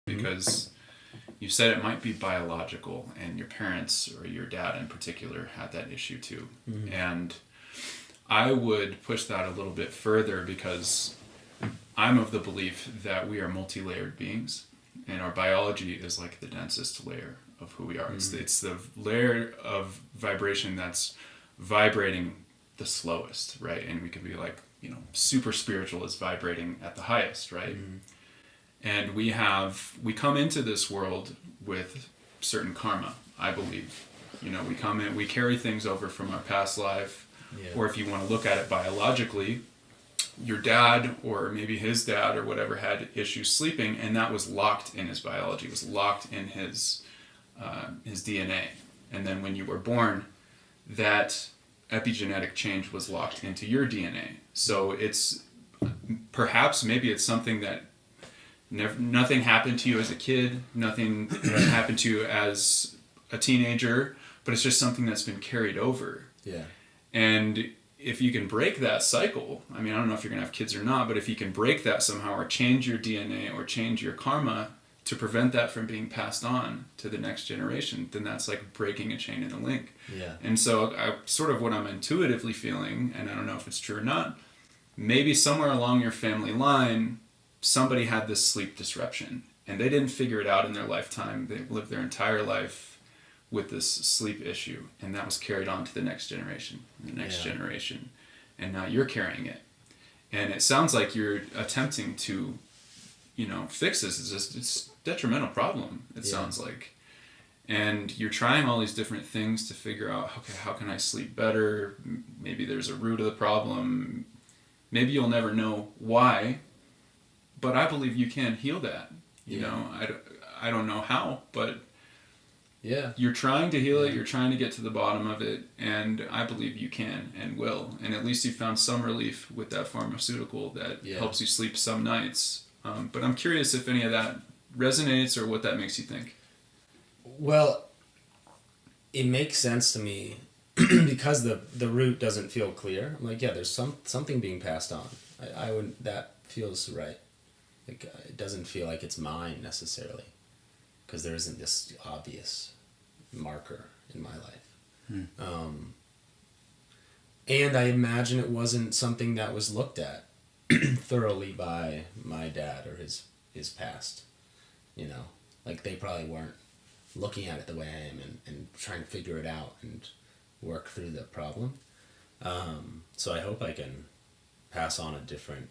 because you said it might be biological, and your parents or your dad in particular had that issue too. And I would push that a little bit further, because I'm of the belief that we are multi-layered beings, and our biology is like the densest layer of who we are. It's the layer of vibration that's vibrating the slowest, right? And we could be like, super spiritual is vibrating at the highest, right? And we come into this world with certain karma, I believe. We come in, we carry things over from our past life, or if you want to look at it biologically, your dad or maybe his dad or whatever had issues sleeping, and that was locked in his biology, was locked in his DNA. And then when you were born, that epigenetic change was locked into your DNA. So it's maybe it's something that nothing happened to you as a kid, nothing happened to you as a teenager, but it's just something that's been carried over. Yeah. And if you can break that cycle, I don't know if you're going to have kids or not, but if you can break that somehow, or change your DNA or change your karma to prevent that from being passed on to the next generation, then that's like breaking a chain in a link. Yeah. And so sort of what I'm intuitively feeling, and I don't know if it's true or not, maybe somewhere along your family line, somebody had this sleep disruption, and they didn't figure it out in their lifetime. They lived their entire life with this sleep issue, and that was carried on to the next generation, and the next generation, and now you're carrying it. And it sounds like you're attempting to, fix this. It's a detrimental problem, it sounds like. And you're trying all these different things to figure out, okay, how can I sleep better? Maybe there's a root of the problem. Maybe you'll never know why, but I believe you can heal that. I don't know how, but you're trying to heal it. You're trying to get to the bottom of it, and I believe you can and will. And at least you found some relief with that pharmaceutical that helps you sleep some nights. But I'm curious if any of that resonates or what that makes you think. Well, it makes sense to me because the root doesn't feel clear. I'm like, there's something being passed on. I would, that feels right. Like, it doesn't feel like it's mine necessarily, because there isn't this obvious marker in my life. And I imagine it wasn't something that was looked at thoroughly by my dad or his past. Like, they probably weren't looking at it the way I am and trying to figure it out and work through the problem. So I hope I can pass on a different